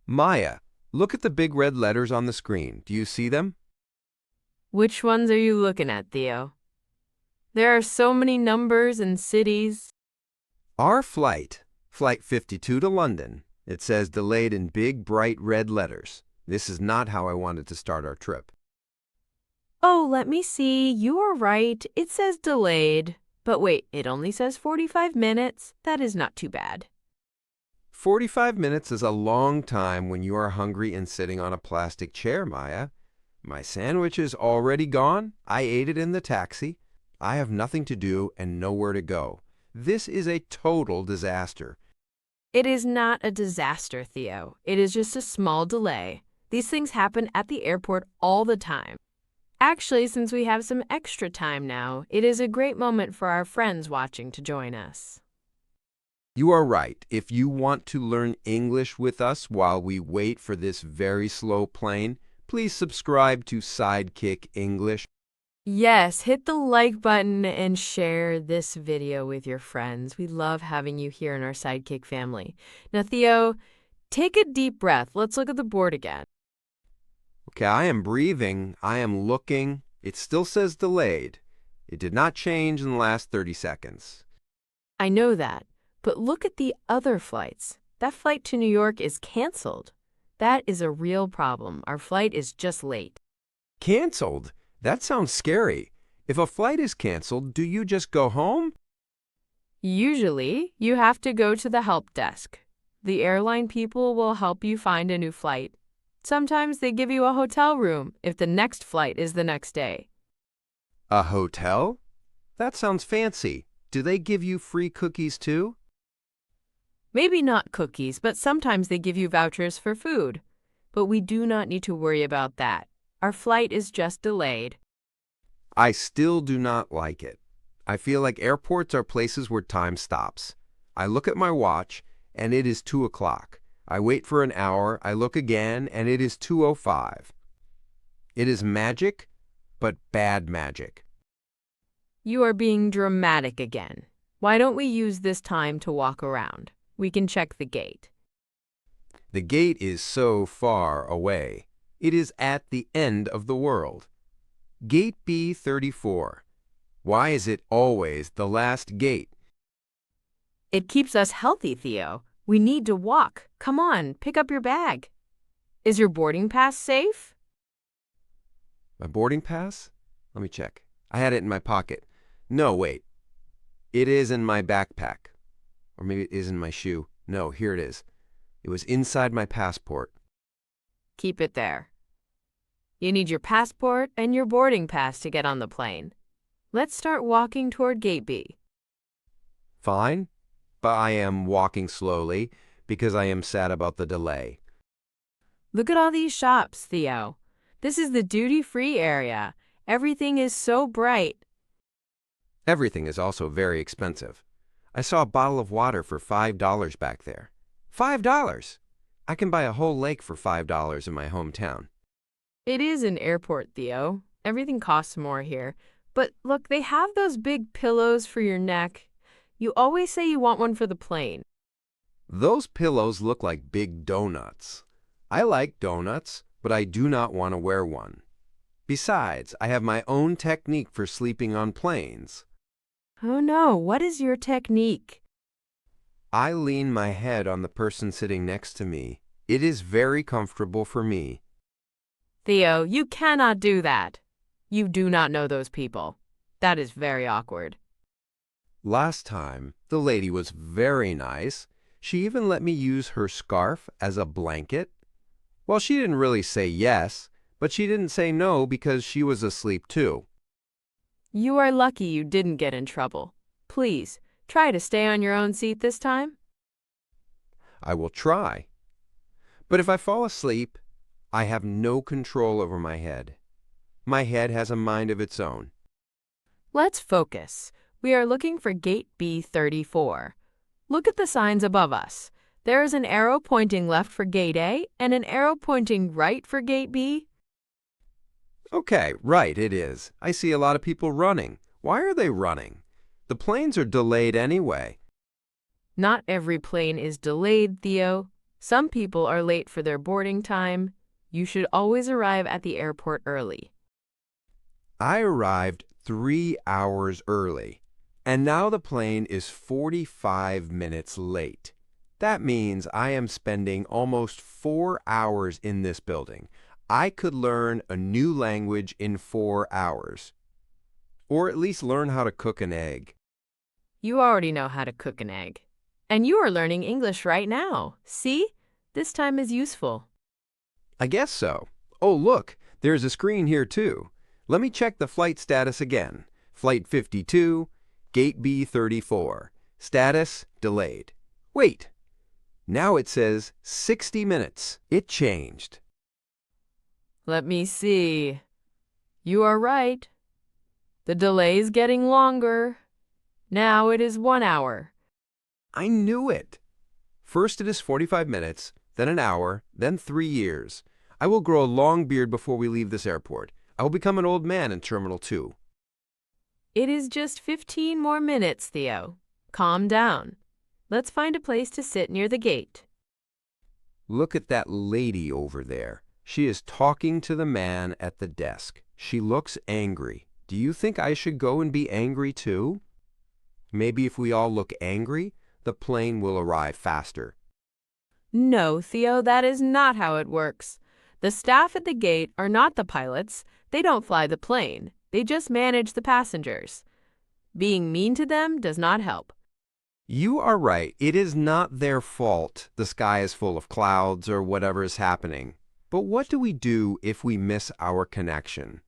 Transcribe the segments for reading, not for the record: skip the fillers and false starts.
Maya, look at the big red letters on the screen. Do you see them? Which ones are you looking at, Theo? There are so many numbers and cities. Our flight, Flight 52 to London. It says delayed in big, bright red letters. This is not how I wanted to start our trip. Oh, let me see. You are right. It says delayed. But wait, it only says 45 minutes. That is not too bad. 45 minutes is a long time when you are hungry and sitting on a plastic chair, Maya. My sandwich is already gone. I ate it in the taxi. I have nothing to do and nowhere to go. This is a total disaster. It is not a disaster, Theo. It is just a small delay. These things happen at the airport all the time. Actually, since we have some extra time now, it is a great moment for our friends watching to join us. You are right. If you want to learn English with us while we wait for this very slow plane, please subscribe to Sidekick English. Yes, hit the like button and share this video with your friends. We love having you here in our Sidekick family. Now, Theo, take a deep breath. Let's look at the board again. Okay, I am breathing. I am looking. It still says delayed. It did not change in the last 30 seconds. I know that, but look at the other flights. That flight to New York is canceled. That is a real problem. Our flight is just late. Canceled? That sounds scary. If a flight is canceled, do you just go home? Usually, you have to go to the help desk. The airline people will help you find a new flight. Sometimes they give you a hotel room if the next flight is the next day. A hotel? That sounds fancy. Do they give you free cookies too? Maybe not cookies, but sometimes they give you vouchers for food. But we do not need to worry about that. Our flight is just delayed. I still do not like it. I feel like airports are places where time stops. I look at my watch, and it is 2 o'clock. I wait for an hour, I look again, and it is 2:05. It is magic, but bad magic. You are being dramatic again. Why don't we use this time to walk around? We can check the gate. The gate is so far away. It is at the end of the world. Gate B34. Why is it always the last gate? It keeps us healthy, Theo. We need to walk. Come on, pick up your bag. Is your boarding pass safe? My boarding pass? Let me check. I had it in my pocket. No, wait. It is in my backpack. Or maybe it is in my shoe. No, here it is. It was inside my passport. Keep it there. You need your passport and your boarding pass to get on the plane. Let's start walking toward Gate B. Fine, but I am walking slowly because I am sad about the delay. Look at all these shops, Theo. This is the duty-free area. Everything is so bright. Everything is also very expensive. I saw a bottle of water for $5 back there. $5! I can buy a whole lake for $5 in my hometown. It is an airport, Theo. Everything costs more here. But look, they have those big pillows for your neck. You always say you want one for the plane. Those pillows look like big donuts. I like donuts, but I do not want to wear one. Besides, I have my own technique for sleeping on planes. Oh no, what is your technique? I lean my head on the person sitting next to me. It is very comfortable for me. Theo, you cannot do that. You do not know those people. That is very awkward. Last time, the lady was very nice. She even let me use her scarf as a blanket. Well, she didn't really say yes, but she didn't say no because she was asleep too. You are lucky you didn't get in trouble. Please, try to stay on your own seat this time. I will try. But if I fall asleep, I have no control over my head. My head has a mind of its own. Let's focus. We are looking for Gate B34. Look at the signs above us. There is an arrow pointing left for Gate A and an arrow pointing right for Gate B. Okay, right, it is. I see a lot of people running. Why are they running? The planes are delayed anyway. Not every plane is delayed, Theo. Some people are late for their boarding time. You should always arrive at the airport early. I arrived 3 hours early, and now the plane is 45 minutes late. That means I am spending almost 4 hours in this building. I could learn a new language in 4 hours, or at least learn how to cook an egg. You already know how to cook an egg. And you are learning English right now. See? This time is useful. I guess so. Oh, look, there's a screen here too. Let me check the flight status again. Flight 52, Gate B34. Status delayed. Wait, now it says 60 minutes. It changed. Let me see. You are right. The delay is getting longer. Now it is 1 hour. I knew it. First it is 45 minutes, then an hour, then 3 years. I will grow a long beard before we leave this airport. I will become an old man in Terminal 2. It is just 15 more minutes, Theo. Calm down. Let's find a place to sit near the gate. Look at that lady over there. She is talking to the man at the desk. She looks angry. Do you think I should go and be angry too? Maybe if we all look angry, the plane will arrive faster. No, Theo, that is not how it works. The staff at the gate are not the pilots. They don't fly the plane. They just manage the passengers. Being mean to them does not help. You are right. It is not their fault the sky is full of clouds or whatever is happening. But what do we do if we miss our connection?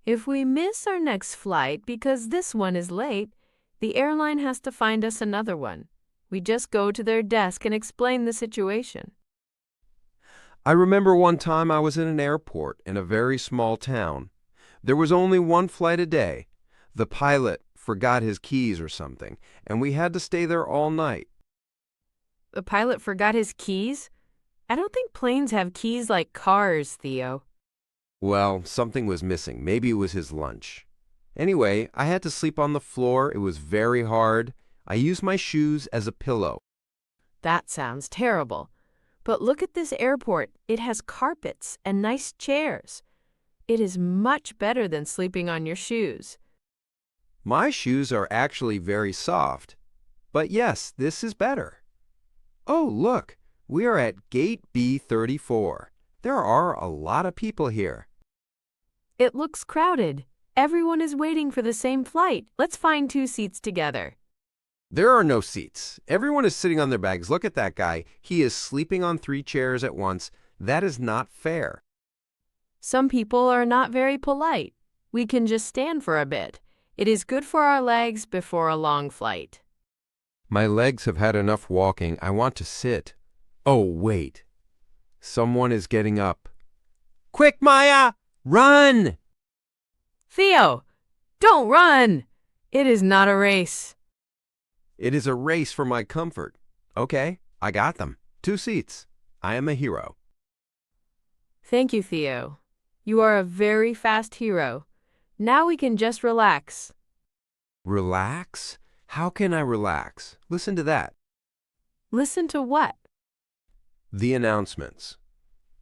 If we miss our next flight because this one is late, the airline has to find us another one. We just go to their desk and explain the situation. I remember one time I was in an airport in a very small town. There was only one flight a day. The pilot forgot his keys or something, and we had to stay there all night. The pilot forgot his keys? I don't think planes have keys like cars, Theo. Well, something was missing. Maybe it was his lunch. Anyway, I had to sleep on the floor. It was very hard. I used my shoes as a pillow. That sounds terrible. But look at this airport. It has carpets and nice chairs. It is much better than sleeping on your shoes. My shoes are actually very soft. But yes, this is better. Oh, look, we are at Gate B34. There are a lot of people here. It looks crowded. Everyone is waiting for the same flight. Let's find 2 seats together. There are no seats. Everyone is sitting on their bags. Look at that guy. He is sleeping on 3 chairs at once. That is not fair. Some people are not very polite. We can just stand for a bit. It is good for our legs before a long flight. My legs have had enough walking. I want to sit. Oh, wait. Someone is getting up. Quick, Maya! Run! Theo, don't run! It is not a race. It is a race for my comfort. Okay, I got them. 2 seats. I am a hero. Thank you, Theo. You are a very fast hero. Now we can just relax. Relax? How can I relax? Listen to that. Listen to what? The announcements.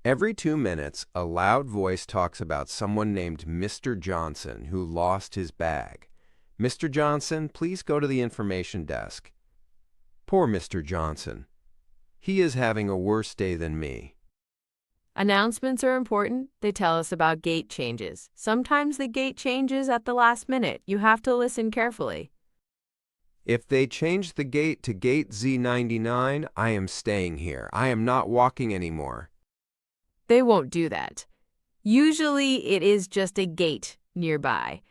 Every 2 minutes, a loud voice talks about someone named Mr. Johnson who lost his bag. Mr. Johnson, please go to the information desk. Poor Mr. Johnson. He is having a worse day than me. Announcements are important. They tell us about gate changes. Sometimes the gate changes at the last minute. You have to listen carefully. If they change the gate to Gate Z99, I am staying here. I am not walking anymore. They won't do that. Usually it is just a gate nearby.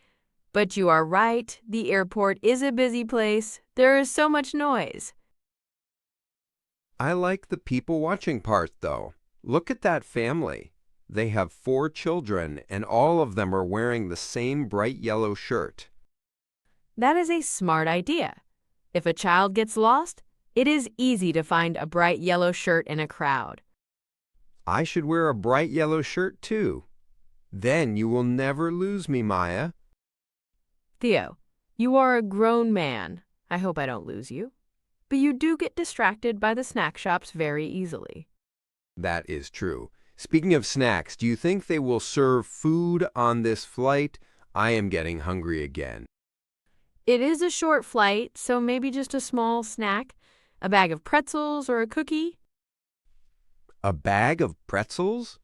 But you are right, the airport is a busy place. There is so much noise. I like the people watching part, though. Look at that family. They have 4 children, and all of them are wearing the same bright yellow shirt. That is a smart idea. If a child gets lost, it is easy to find a bright yellow shirt in a crowd. I should wear a bright yellow shirt, too. Then you will never lose me, Maya. Theo, you are a grown man. I hope I don't lose you. but you do get distracted by the snack shops very easily. That is true. Speaking of snacks, do you think they will serve food on this flight? I am getting hungry again. It is a short flight, so maybe just a small snack, a bag of pretzels or a cookie. A bag of pretzels?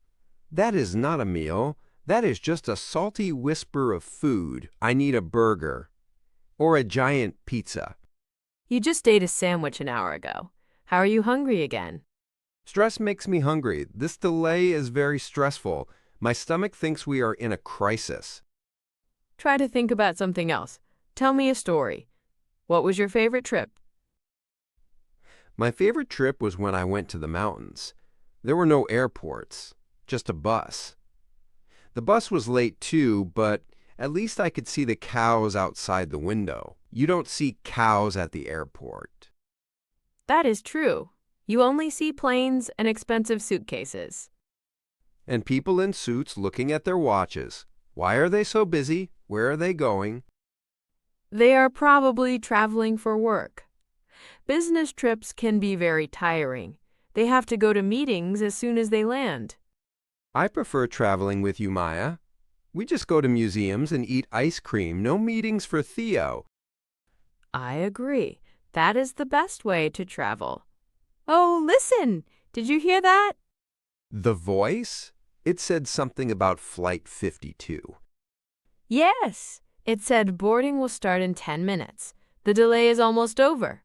That is not a meal. That is just a salty whisper of food. I need a burger. Or a giant pizza. You just ate a sandwich an hour ago. How are you hungry again? Stress makes me hungry. This delay is very stressful. My stomach thinks we are in a crisis. Try to think about something else. Tell me a story. What was your favorite trip? My favorite trip was when I went to the mountains. There were no airports, just a bus. The bus was late too, but at least I could see the cows outside the window. You don't see cows at the airport. That is true. You only see planes and expensive suitcases. And people in suits looking at their watches. Why are they so busy? Where are they going? They are probably traveling for work. Business trips can be very tiring. They have to go to meetings as soon as they land. I prefer traveling with you, Maya. We just go to museums and eat ice cream. No meetings for Theo. I agree. That is the best way to travel. Oh, listen! Did you hear that? The voice? It said something about Flight 52. Yes! It said boarding will start in 10 minutes. The delay is almost over.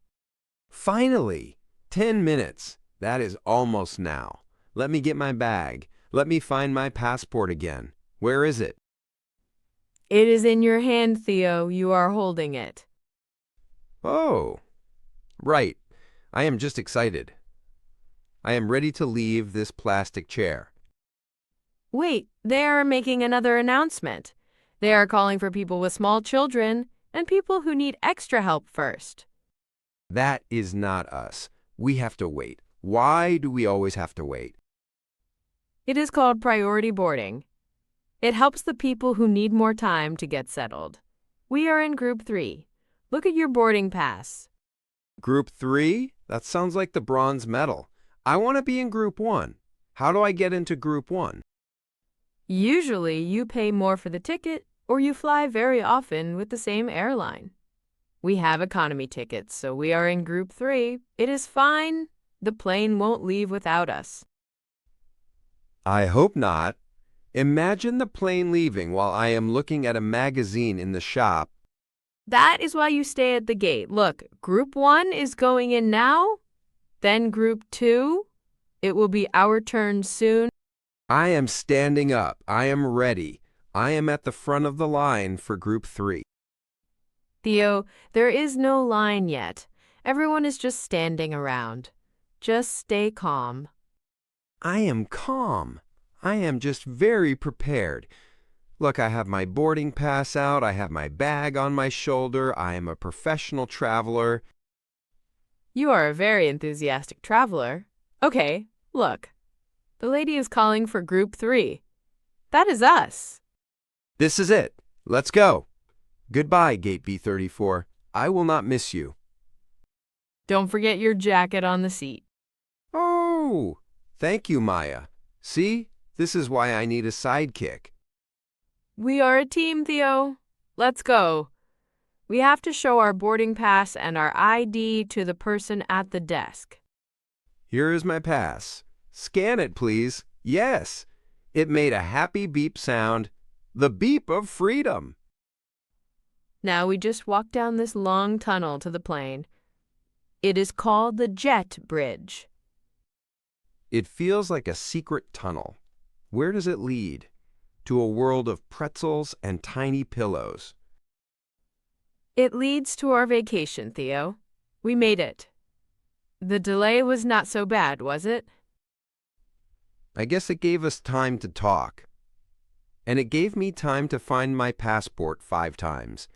Finally! 10 minutes. That is almost now. Let me get my bag. Let me find my passport again. Where is it? It is in your hand, Theo. You are holding it. Oh, right. I am just excited. I am ready to leave this plastic chair. Wait, they are making another announcement. They are calling for people with small children and people who need extra help first. That is not us. We have to wait. Why do we always have to wait? It is called priority boarding. It helps the people who need more time to get settled. We are in Group 3. Look at your boarding pass. Group 3? That sounds like the bronze medal. I want to be in Group 1. How do I get into Group 1? Usually, you pay more for the ticket, or you fly very often with the same airline. We have economy tickets, so we are in Group 3. It is fine. The plane won't leave without us. I hope not. Imagine the plane leaving while I am looking at a magazine in the shop. That is why you stay at the gate. Look, Group 1 is going in now, then Group 2. It will be our turn soon. I am standing up. I am ready. I am at the front of the line for Group 3. Theo, there is no line yet. Everyone is just standing around. Just stay calm. I am calm. I am just very prepared. Look, I have my boarding pass out. I have my bag on my shoulder. I am a professional traveler. You are a very enthusiastic traveler. Okay, look. The lady is calling for Group 3. That is us. This is it. Let's go. Goodbye, Gate B34. I will not miss you. Don't forget your jacket on the seat. Oh, thank you, Maya. See, this is why I need a sidekick. We are a team, Theo. Let's go. We have to show our boarding pass and our ID to the person at the desk. Here is my pass. Scan it, please. Yes. It made a happy beep sound. The beep of freedom. Now we just walk down this long tunnel to the plane. It is called the Jet Bridge. It feels like a secret tunnel. Where does it lead? To a world of pretzels and tiny pillows. It leads to our vacation, Theo. We made it. The delay was not so bad, was it? I guess it gave us time to talk. And it gave me time to find my passport 5 times.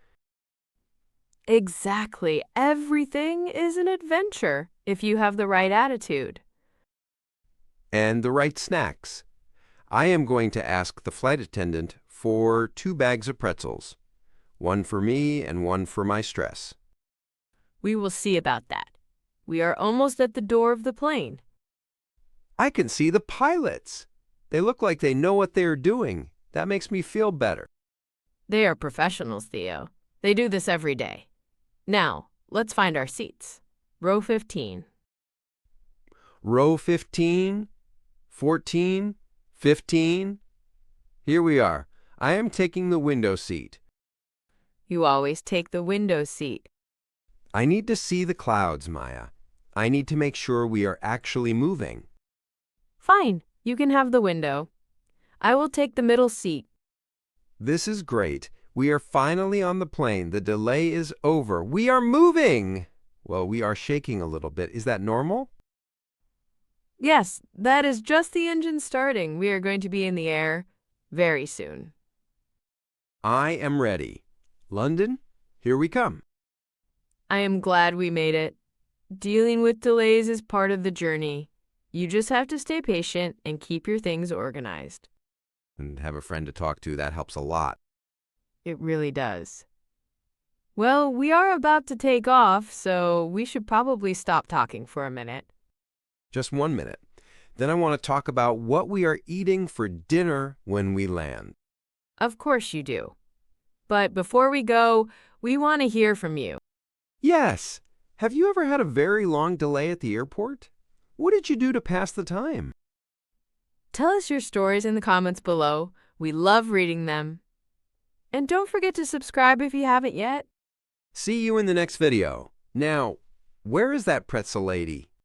Exactly. Everything is an adventure if you have the right attitude. And the right snacks. I am going to ask the flight attendant for 2 bags of pretzels. 1 for me and 1 for my stress. We will see about that. We are almost at the door of the plane. I can see the pilots. They look like they know what they are doing. That makes me feel better. They are professionals, Theo. They do this every day. Now, let's find our seats. Row 15. Row 15, 14, 15. Here we are. I am taking the window seat. You always take the window seat. I need to see the clouds, Maya. I need to make sure we are actually moving. Fine, you can have the window. I will take the middle seat. This is great. We are finally on the plane. The delay is over. We are moving! Well, we are shaking a little bit. Is that normal? Yes, that is just the engine starting. We are going to be in the air very soon. I am ready. London, here we come. I am glad we made it. Dealing with delays is part of the journey. You just have to stay patient and keep your things organized. And have a friend to talk to. That helps a lot. It really does. Well, we are about to take off, so we should probably stop talking for a minute. Just 1 minute. Then I want to talk about what we are eating for dinner when we land. Of course you do. But before we go, we want to hear from you. Yes. Have you ever had a very long delay at the airport? What did you do to pass the time? Tell us your stories in the comments below. We love reading them. And don't forget to subscribe if you haven't yet. See you in the next video. Now, where is that pretzel lady?